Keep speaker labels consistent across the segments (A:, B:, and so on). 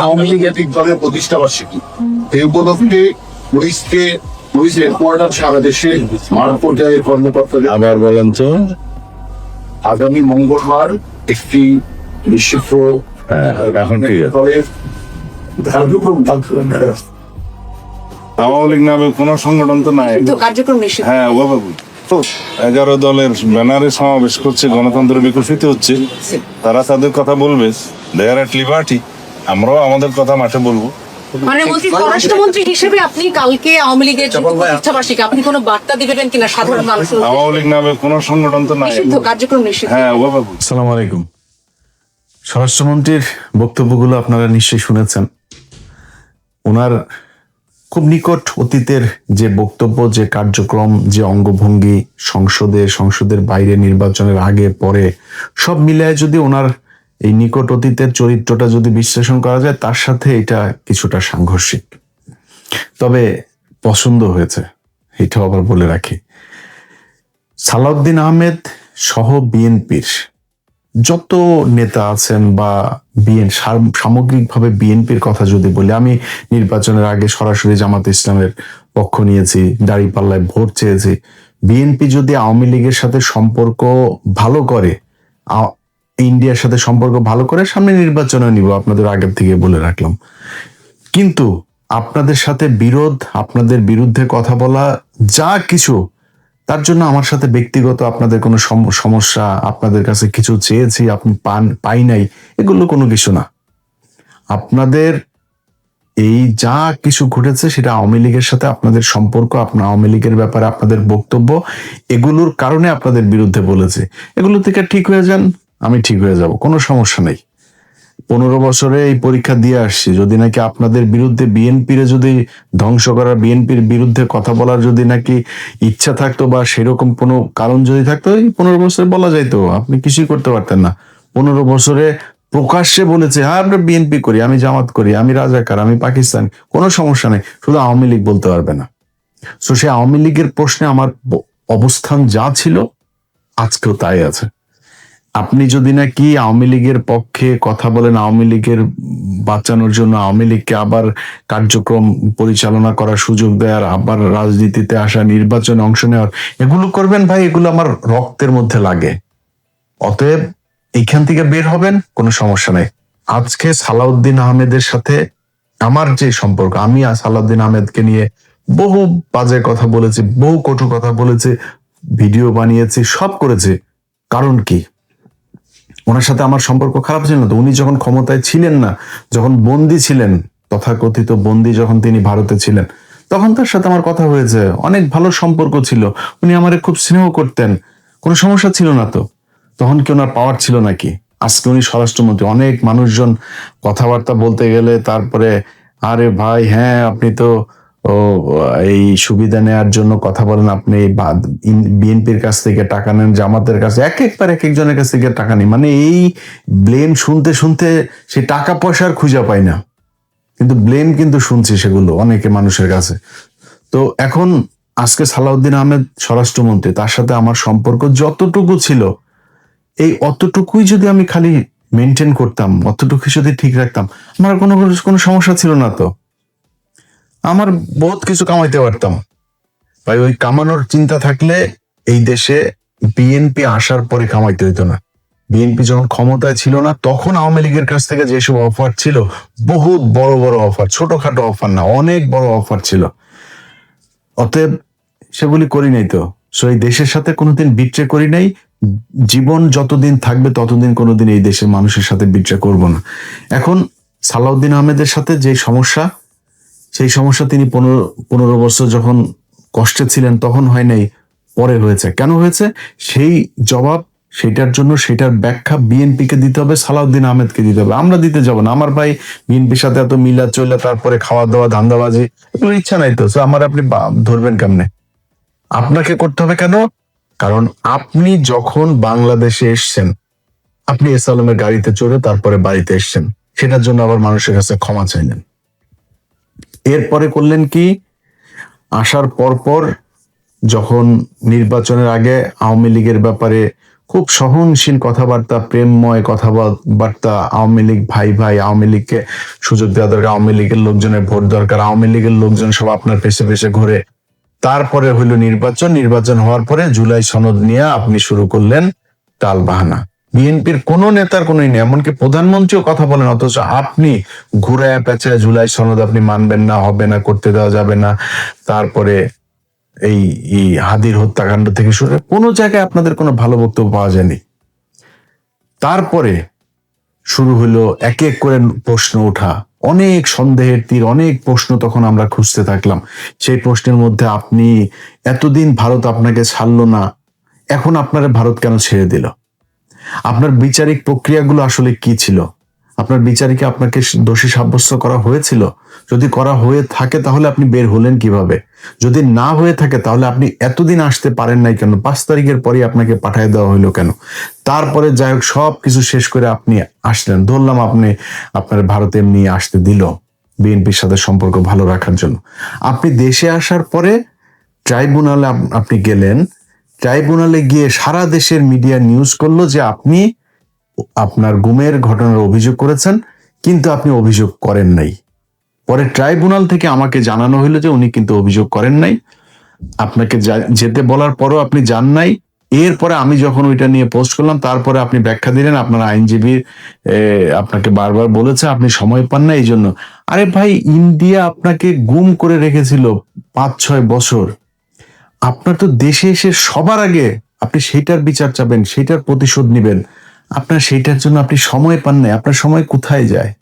A: আওয়ামী লীগের দলের প্রতিষ্ঠা বার্ষিকী এই উপলক্ষে পুলিশ হেডকোয়ার্টার সারা দেশে মাঠ পর্যায়ের কর্মকর্তাদের
B: আবার বলেন তো।
A: আগামী মঙ্গলবার একটি নিষিদ্ধ
B: এখন ঠিক আছে।
A: দলের কার্যক্রম থাকবে।
B: আওয়ামী লীগ নামে কোন সংগঠন তো নাই।
C: কার্যক্রম নিষিদ্ধ।
B: হ্যাঁ, 11 দলের ব্যানারে সমাবেশ করছে, গণতন্ত্র বিকশিত হচ্ছে, তারা তাদের কথা বলবে, দে আর এট লিবার্টি। আমরাও আমাদের কথা মাঠে বলবো।
C: মানে বলছি, স্বরাষ্ট্রমন্ত্রী হিসেবে আপনি কালকে আওয়ামী লীগের প্রতিষ্ঠাবার্ষিকী আপনি কোনো বার্তা দিবেন কিনা সাধারণ মানুষ?
B: আওয়ামী লীগ নামে কোন সংগঠন তো নাই।
C: নিষিদ্ধ, কার্যক্রম নিষিদ্ধ।
B: হ্যাঁ,
D: আসসালামু আলাইকুম। স্বরাষ্ট্রমন্ত্রীর বক্তব্যগুলো আপনারা নিশ্চয়ই শুনেছেন। ওনার খুব নিকট অতীতের যে বক্তব্য, যে কার্যক্রম, যে অঙ্গভঙ্গি, সংসদের বাইরে, নির্বাচনের আগে পরে সব মিলায় যদি ওনার এই নিকট অতীতের চরিত্রটা যদি বিশ্লেষণ করা যায়, তার সাথে এটা কিছুটা সাংঘর্ষিক। তবে পছন্দ হয়েছে, এটাও আবার বলে রাখি। সালাউদ্দিন আহমেদ সহ বিএনপির যত নেতা আছেন বা সামগ্রিকভাবে বিএনপির কথা যদি বলি, আমি নির্বাচনের আগে সরাসরি জামাতে ইসলামের পক্ষ নিয়েছি, দাঁড়িপাল্লায় ভোট চেয়েছি। বিএনপি যদি আওয়ামী লীগের সাথে সম্পর্ক ভালো করে, ইন্ডিয়ার সাথে সম্পর্ক ভালো করে, সামনে নির্বাচনে নিব, আপনাদের আগের থেকে বলে রাখলাম। কিন্তু আপনাদের সাথে বিরোধ, আপনাদের বিরুদ্ধে কথা বলা, যা কিছু, তার জন্য আমার সাথে ব্যক্তিগত আপনাদের কোনো সমস্যা, আপনাদের কাছে কিছু চেয়েছি আপনি পাই নাই, এগুলো কোনো কিছু না। আপনাদের এই যা কিছু ঘটেছে সেটা আওয়ামী লীগের সাথে আপনাদের সম্পর্ক, আপনার আওয়ামী লীগের ব্যাপারে আপনাদের বক্তব্য, এগুলোর কারণে আপনাদের বিরুদ্ধে বলেছে। এগুলো থেকে ঠিক হয়ে যান, আমি ঠিক হয়ে যাব, কোনো সমস্যা নেই। 15 বছরে এই পরীক্ষা দিয়ে আসছি। যদি নাকি আপনাদের বিরুদ্ধে বিএনপির যদি ধ্বংস করা, বিএনপির বিরুদ্ধে কথা বলার যদি নাকি ইচ্ছা থাকতো বা সেরকম কোনো কারণ যদি থাকতো, এই 15 বছরে বলা যাইতো, আপনি কিছুই করতে পারতেন না। 15 বছরে প্রকাশ্যে বলেছে, হ্যাঁ আমরা বিএনপি করি, আমি জামাত করি, আমি রাজাকার, আমি পাকিস্তান, কোনো সমস্যা নেই, শুধু আওয়ামী লীগ বলতে পারবে না। তো সে আওয়ামী লীগের প্রশ্নে আমার অবস্থান যা ছিল আজকেও তাই আছে। আপনি যদি নাকি আওয়ামী লীগের পক্ষে কথা বলেন, আওয়ামী লীগের বাঁচানোর জন্য, আওয়ামী লীগকে আবার কার্যক্রম পরিচালনা করার সুযোগ দেওয়ার, আবার রাজনীতিতে আসা, নির্বাচনে অংশ নেওয়ার, এগুলো করবেন ভাই, এগুলো আমার রক্তের মধ্যে লাগে। অতএব এইখান থেকে বের হবেন, কোনো সমস্যা নেই। আজকে সালাউদ্দিন আহমেদের সাথে আমার যে সম্পর্ক, আমি সালাউদ্দিন আহমেদকে নিয়ে বহু বাজে কথা বলেছি, বহু কটু কথা বলেছি, ভিডিও বানিয়েছি, সব করেছি। কারণ কি? ওনার সাথে আমার সম্পর্ক খারাপ ছিল না তো। উনি যখন ক্ষমতায় ছিলেন না, যখন বন্দী ছিলেন, তথাকথিত বন্দী যখন তিনি ভারতে ছিলেন, তখন তার সাথে আমার কথা হয়েছে, অনেক ভালো সম্পর্ক ছিল, উনি আমারে খুব স্নেহ করতেন, কোনো সমস্যা ছিল না তো। তখন কি ওনার পাওয়ার ছিল নাকি? আজকে উনি স্বরাষ্ট্রমন্ত্রী, অনেক মানুষজন কথাবার্তা বলতে গেলে তারপরে, আরে ভাই হ্যাঁ আপনি তো এই সুবিধা নেয়ার জন্য কথা বলেন, আপনি বিএনপির কাছ থেকে টাকা নেন, জামাতের কাছে, একবার এক একজনের কাছ থেকে টাকা নেই, মানে এই ব্লেম শুনতে শুনতে সে টাকা পয়সার খুঁজে পায় না, কিন্তু ব্লেম কিন্তু শুনছি সেগুলো অনেকে মানুষের কাছে। তো এখন আজকে সালাউদ্দিন আহমেদ স্বরাষ্ট্রমন্ত্রী, তার সাথে আমার সম্পর্ক যতটুকু ছিল, এই অতটুকুই যদি আমি খালি মেনটেন করতাম, অতটুকু যদি ঠিক রাখতাম, আমার কোনো সমস্যা ছিল না তো। আমার বহুত কিছু কামাইতে পারতাম ভাই। ওই কামানোর চিন্তা থাকলে এই দেশে বিএনপি আসার পরে কামাইতে হইতো না। বিএনপি যখন ক্ষমতায় ছিল না, তখন আওয়ামী লীগের কাছ থেকে যেসব অফার ছিল, বহুত বড় বড় অফার, ছোটখাটো অফার না, অনেক বড় অফার ছিল। অতএব সেগুলি করি নাই তো। এই দেশের সাথে কোনোদিন বিট্রে করি নাই। জীবন যতদিন থাকবে ততদিন কোনোদিন এই দেশের মানুষের সাথে বিট্রে করব না। এখন সালাউদ্দিন আহমেদের সাথে যে সমস্যা, সেই সমস্যা তিনি 15 বছর যখন কষ্টে ছিলেন তখন হয় নাই, পরে হয়েছে। কেন হয়েছে সেই জবাব, সেটার জন্য সেটার ব্যাখ্যা বিএনপিকে দিতে হবে, সালাউদ্দিন আহমেদকে দিতে হবে, আমরা দিতে যাব না। আমার ভাই বিএনপির সাথে এত মিলা চলে, তারপরে খাওয়া দাওয়া, ধান্দাবাজি, এগুলো ইচ্ছা নাই তো। আমার আপনি ধরবেন কেমনে? আপনাকে করতে হবে কেন? কারণ আপনি যখন বাংলাদেশে এসছেন, আপনি এস আলমের গাড়িতে চড়ে তারপরে বাড়িতে এসছেন, সেটার জন্য আবার মানুষের কাছে ক্ষমা চাইলেন। এরপরে করলেন কি? আসার পর যখন নির্বাচনের আগে আওয়ামী লীগের ব্যাপারে খুব সহনশীল কথাবার্তা, প্রেমময় কথাবার্তা, আওয়ামী লীগ ভাই ভাই, আওয়ামী লীগকে সুযোগ দেওয়া দরকার, আওয়ামী লীগের লোকজনের ভোট দরকার, আওয়ামী লীগের লোকজন সব আপনার পেছে পেছে ঘুরে। তারপরে হইল নির্বাচন হওয়ার পরে জুলাই সনদ নিয়ে আপনি শুরু করলেন টাল বাহানা। বিএনপির কোন নেতার কোনই নেই, এমনকি প্রধানমন্ত্রীও কথা বলেন, অথচ আপনি ঘুরায় পেঁচায় জুলাই সনদ আপনি মানবেন না, হবে না, করতে দেওয়া যাবে না। তারপরে এই হাদির হত্যাকাণ্ড থেকে শুরু করে কোনো জায়গায় আপনাদের কোনো ভালো বক্তব্য পাওয়া যায়নি। তারপরে শুরু হলো এক এক করে প্রশ্ন ওঠা, অনেক সন্দেহের তীর, অনেক প্রশ্ন তখন আমরা খুঁজতে থাকলাম। সেই প্রশ্নের মধ্যে আপনি এতদিন ভারত আপনাকে ছাড়লো না, এখন আপনারা ভারত কেন ছেড়ে দিল? আপনার বিচারিক প্রক্রিয়াগুলো আসলে কি ছিল? আপনার বিচারিকে আপনাকে দোষী সাব্যস্ত করা হয়েছিল? যদি করা হয়ে থাকে তাহলে আপনি বের হলেন কিভাবে? যদি না হয়ে থাকে তাহলে আপনি এতদিন আসতে পারেন নাই কেন? 5 তারিখের পরে আপনাকে পাঠিয়ে দেওয়া হইলো কেন? তারপরে যাই হোক সব কিছু শেষ করে আপনি আসলেন, ধরলাম আপনি আপনার ভারতে এমনি আসতে দিল বিএনপির সাথে সম্পর্ক ভালো রাখার জন্য। আপনি দেশে আসার পরে ট্রাইব্যুনালে আপনি গেলেন, ট্রাইব্যুনালে গিয়ে সারা দেশের মিডিয়া নিউজ করলো যে আপনি আপনার গুমের ঘটনার অভিযোগ করেছেন, কিন্তু আপনি অভিযোগ করেন নাই। পরে ট্রাইব্যুনাল থেকে আমাকে জানানো হইলো যে উনি কিন্তু অভিযোগ করেন নাই, আপনাকে যেতে বলার পরও আপনি যান নাই। এরপরে আমি যখন ওইটা নিয়ে পোস্ট করলাম, তারপরে আপনি ব্যাখ্যা দিলেন আপনার আইনজীবী আপনাকে বারবার বলেছে আপনি সময় পান না এই জন্য। আরে ভাই, ইন্ডিয়া আপনাকে গুম করে রেখেছিল 5-6 বছর, আপনার তো দেশে এসে সবার আগে আপনি সেইটার বিচার চাবেন, সেইটার প্রতিশোধ নিবেন, আপনার সেইটার জন্য আপনি সময় পান নাই। আপনার সময় কোথায় যায়?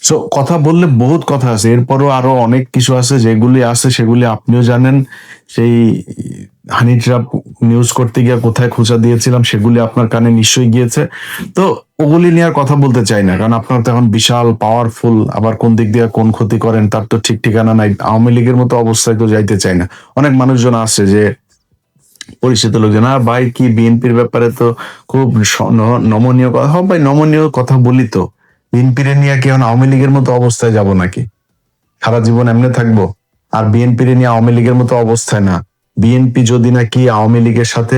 D: সো কথা বললে বহুত কথা আছে, এরপরও আরো অনেক কিছু আছে, যেগুলি আছে সেগুলি আপনিও জানেন। সেই হানি ট্র্যাপ নিউজ করতে গিয়ে কোথায় খোঁচা দিয়েছিলাম সেগুলি আপনার কানে নিশ্চয়ই গিয়েছে। তো ওগুলি নিয়ে আর কথা বলতে চাই না, কারণ আপনার তো এখন বিশাল পাওয়ারফুল, আবার কোন দিক দিয়ে কোন ক্ষতি করেন তার তো ঠিক ঠিকানা নাই। আওয়ামী লীগের মতো অবস্থায় তো যাইতে চাই না। অনেক মানুষজন আছে যে পরিচিত লোকজন, আর ভাই কি বিএনপির ব্যাপারে তো খুব নমনীয় কথা, হবে ভাই নমনীয় কথা বলি তো, বিএনপির নিয়ে কি এখন আওয়ামী লীগের মতো অবস্থায় যাব নাকি? সারা জীবন এমনি থাকবো? আর বিএনপির নিয়ে আওয়ামী লীগের মতো অবস্থায় না। বিএনপি যদি নাকি আওয়ামী লীগের সাথে,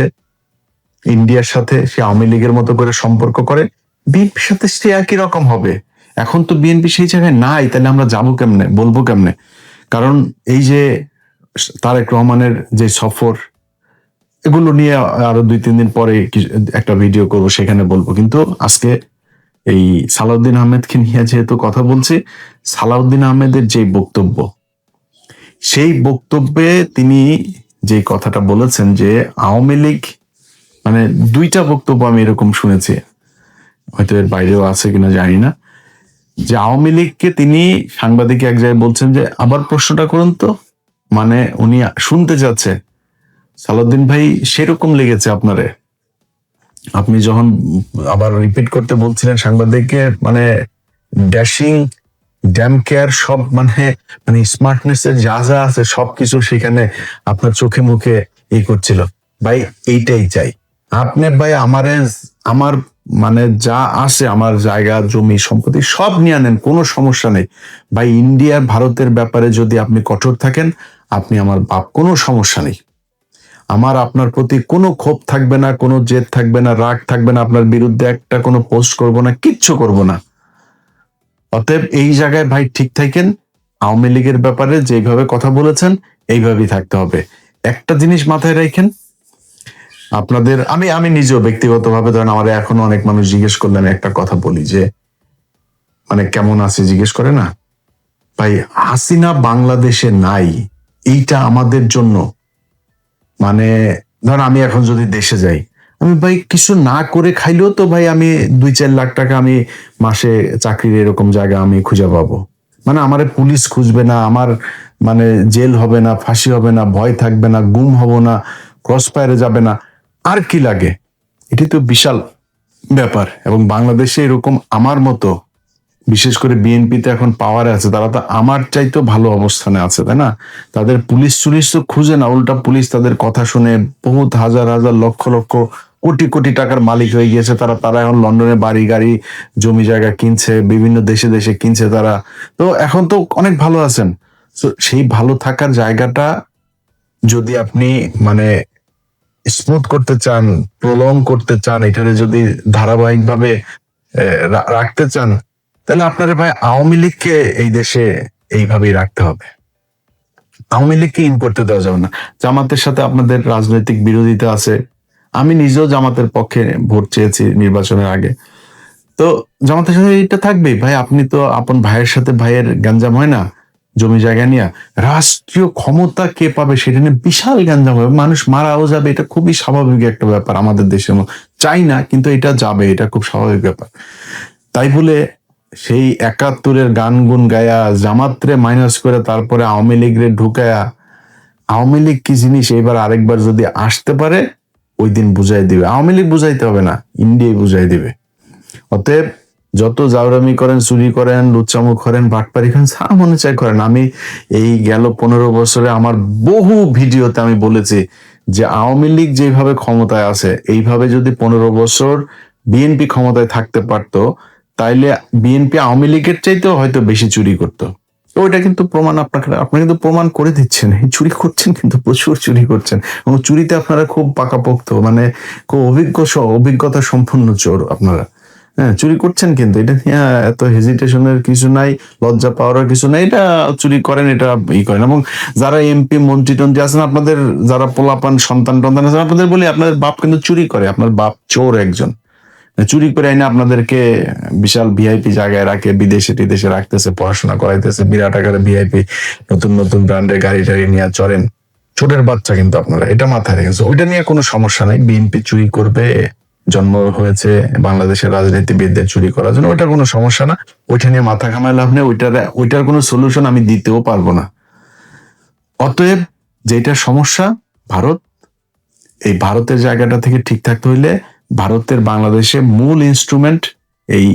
D: ইন্ডিয়ার সাথে সে আওয়ামী লীগের মতো করে সম্পর্ক করে, বিএনপির সাথে সে একই রকম হবে। এখন তো বিএনপি সেই জায়গায় নাই, তাহলে আমরা যাবো কেমনে, বলবো কেমনে? কারণ এই যে তারেক রহমানের যে সফর, এগুলো নিয়ে আরো 2-3 দিন পরে একটা ভিডিও করব, সেখানে বলবো। কিন্তু আজকে এই সালাউদ্দিন আহমেদকে নিয়ে যেহেতু কথা বলছি, সালাউদ্দিন আহমেদের যে বক্তব্য, সেই বক্তব্যে তিনি যে কথাটা বলেছেন যে আওয়ামী লীগ, মানে 2টা বক্তব্য আমি এরকম শুনেছি, হয়তো এর বাইরেও আছে কিনা জানি না, যে আওয়ামী লীগকে তিনি সাংবাদিক এক জায়গায় বলছেন যে আবার প্রশ্নটা করুন তো, মানে উনি শুনতে চাচ্ছে সালাউদ্দিন ভাই সেরকম লেগেছে আপনারে, আপনি যখন আবার রিপিট করতে বলছিলেন সাংবাদিককে, মানে ড্যাশিং, ড্যাম কেয়ার সব, মানে মানে স্মার্টনেস এর যা যা আছে সবকিছু সেখানে আপনার চোখে মুখে করছিল। ভাই এইটাই চাই আপনি, ভাই আমার মানে যা আছে, আমার জায়গা জমি সম্পত্তি সব নিয়ে নেন, কোনো সমস্যা নেই ভাই। ইন্ডিয়া ভারতের ব্যাপারে যদি আপনি কঠোর থাকেন, আপনি আমার বাপ, কোনো সমস্যা নেই। আমার আপনার প্রতি কোনো ক্ষোভ থাকবে না, কোনো জেদ থাকবে না, রাগ থাকবে না, আপনার বিরুদ্ধে একটা কোনো পোস্ট করব না, কিচ্ছু করব না। অতএব এই জায়গায় ভাই ঠিক থাকেন, আওয়ামী লীগের ব্যাপারে যেভাবে কথা বলেছেন এইভাবেই থাকতে হবে। একটা জিনিস মাথায় রাখেন, আপনাদের আমি নিজেও ব্যক্তিগতভাবে, ধরেন আমার এখনো অনেক মানুষ জিজ্ঞেস করলেন, একটা কথা বলি যে মানে কেমন আছে জিজ্ঞেস করে না ভাই, হাসিনা বাংলাদেশে নাই, এইটা আমাদের জন্য, মানে ধর আমি এখন যদি দেশে যাই, আমি ভাই কিছু না করে খাইলেও তো ভাই আমি 2-4 লাখ টাকা আমি মাসে চাকরির এরকম জায়গা আমি খুঁজে পাবো। মানে আমারে পুলিশ খুঁজবে না, আমার মানে জেল হবে না, ফাঁসি হবে না, ভয় থাকবে না, গুম হব না, ক্রস ফায়ারে যাবে না, আর কি লাগে? এটি তো বিশাল ব্যাপার। এবং বাংলাদেশে এরকম আমার মতো, বিশেষ করে বিএনপিতে এখন পাওয়ারে আছে, তারা তো আমার চাইতেও ভালো অবস্থানে আছে, তাই না? তাদের পুলিশ তো খুঁজে না, উল্টা পুলিশ তাদের কথা শুনে বহুত হাজার হাজার লক্ষ লক্ষ কোটি কোটি টাকার মালিক হয়ে গিয়েছে তারা এখন লন্ডনে বাড়ি গাড়ি জমি জায়গা কিনছে, বিভিন্ন দেশে দেশে কিনছে তারা। তো এখন তো অনেক ভালো আছেন। তো সেই ভালো থাকার জায়গাটা যদি আপনি মানে স্মুথ করতে চান, প্রলং করতে চান, এটারে যদি ধারাবাহিকভাবে রাখতে চান, তাহলে আপনারা ভাই আওয়ামী লীগকে এই দেশে এইভাবেই রাখতে হবে। আওয়ামী লীগকে ইন করতে দেওয়া যাবে না। জামাতের সাথে আপনাদের রাজনৈতিক বিরোধিতা আছে, আমি নিজেও জামাতের পক্ষে ভোট চেয়েছি নির্বাচনের আগে। তো জামাতের সাথে এটা থাকবেই ভাই, আপনি তো আপন ভাইয়ের সাথে ভাইয়ের গ্যাঞ্জাম হয় না জমি জায়গা নিয়ে, রাষ্ট্রীয় ক্ষমতা কে পাবে সেটা নিয়ে বিশাল গ্যাঞ্জাম হবে, মানুষ মারাও যাবে, এটা খুবই স্বাভাবিক একটা ব্যাপার আমাদের দেশের মধ্যে। চাই না কিন্তু এটা যাবে, এটা খুব স্বাভাবিক ব্যাপার। তাই বলে সেই 71-এর গান গুন গায়া জামাতরে মাইনাস করে তারপরে আওয়ামী লীগরে ঢুকায়া, আওয়ামী লীগ কি জিনিস এবার আরেকবার যদি আসতে পারে ওই দিন বুঝাই দিবে। আওয়ামী লীগ বুঝাইতে হবে না, ইন্ডিয়াই বুঝাই দিবে। অতএব যত জাউরামি করেন, চুরি করেন, লুচ্চামুখ করেন, বাটপারি করেন, যা মনে চাই করেন। আমি এই গেল 15 বছরে আমার বহু ভিডিওতে আমি বলেছি যে আওয়ামী লীগ যেভাবে ক্ষমতায় আছে এইভাবে যদি 15 বছর বিএনপি ক্ষমতায় থাকতে পারতো তাইলে বিএনপি আওয়ামী লীগের চাইতেও হয়তো বেশি চুরি করতো। তো ওইটা কিন্তু প্রমাণ আপনি কিন্তু প্রমাণ করে দিচ্ছেন, এই চুরি করছেন, কিন্তু প্রচুর চুরি করছেন এবং চুরিতে আপনারা খুব পাকাপোক্ত, মানে খুব অভিজ্ঞতা সম্পন্ন চোর আপনারা। হ্যাঁ, চুরি করছেন, কিন্তু এটা নিয়ে এত হেজিটেশনের কিছু নাই, লজ্জা পাওয়ার কিছু নাই, এটা চুরি করেন, এটা করেন। এবং যারা এমপি মন্ত্রী টন্ত্রী আছেন, আপনাদের যারা পোলাপান সন্তান টন্তান আছেন, আপনাদের বলি আপনাদের বাপ কিন্তু চুরি করে, আপনার বাপ চোর একজন, চুরি করে আইনে আপনাদেরকে বিশাল ভিআইপি জায়গায় রাখে, বিদেশে টিদেশে রাখতেছে, পড়াশোনা করাইতেছে, বিরাট আকারে ভিআইপি নতুন নতুন ব্র্যান্ডের গাড়ি টাড়ি নিয়ে চড়েন, ছোটের বাচ্চা কিন্তু আপনারা, এটা মাথায় রেখেছে। ওইটা নিয়ে কোনো সমস্যা নাই, বিএনপি চুরি করবে, জন্ম হয়েছে বাংলাদেশের রাজনীতিবিদদের চুরি করার জন্য, ওইটা কোনো সমস্যা না, ওইটা নিয়ে মাথা ঘামায় লাভ নেই, ওইটার কোনো সলিউশন আমি দিতেও পারবো না। অতএব যেটা সমস্যা ভারত, এই ভারতের জায়গাটা থেকে ঠিক থাকতে হইলে ভারতের বাংলাদেশে মূল ইনস্ট্রুমেন্ট এই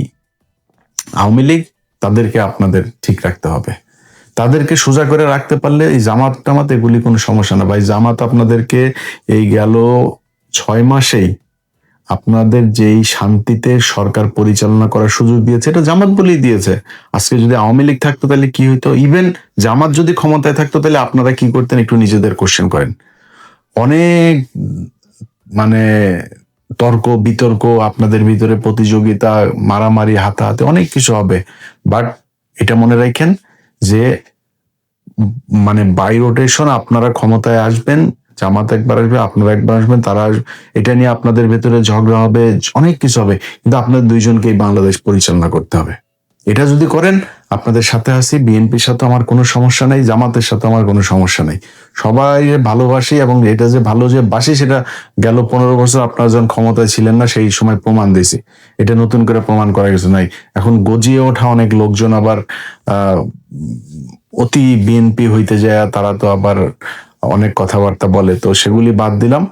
D: আওয়ামী লীগ, তাদেরকে আপনাদের ঠিক রাখতে হবে। তাদেরকে সোজা করে রাখতে পারলে এই জামাত টামাত এগুলি কোনো সমস্যা না ভাই। জামাত আপনাদেরকে এই গেল 6 মাসেই আপনাদের যেই শান্তিতে সরকার পরিচালনা করার সুযোগ দিয়েছে, এটা জামাত বলেই দিয়েছে। আজকে যদি আওয়ামী লীগ থাকতো তাহলে কি হইতো, ইভেন জামাত যদি ক্ষমতায় থাকতো তাহলে আপনারা কি করতেন একটু নিজেদের কোশ্চেন করেন। অনেক মানে তর্ক বিতর্ক, আপনাদের ভিতরে প্রতিযোগিতা, মারামারি, হাতাহাতি, অনেক কিছু হবে। বাট এটা মনে রাখেন যে মানে বাই রোটেশন আপনারা ক্ষমতায় আসবেন, জামাত একবার আসবে, আপনারা একবার আসবেন, তারা এটা নিয়ে আপনাদের ভেতরে ঝগড়া হবে, অনেক কিছু হবে, কিন্তু আপনাদের দুইজনকেই বাংলাদেশ পরিচালনা করতে হবে। এটা যদি করেন আপনাদের সাথে আছি, বিএনপির সাথে আমার কোনো সমস্যা নেই, জামাতের সাথে আমার কোনো সমস্যা নেই, সবাই ভালোবাসি। এবং এটা যে ভালো যে বাসি সেটা গেল 15 বছর আপনারা যখন ক্ষমতায় ছিলেন না সেই সময় প্রমাণ দিয়েছি, এটা নতুন করে প্রমাণ করা কিছু নাই। এখন গজিয়ে ওঠা অনেক লোকজন আবার অতি বিএনপি হইতে যায়, তারা তো আবার অনেক কথাবার্তা বলে, তো সেগুলি বাদ দিলাম।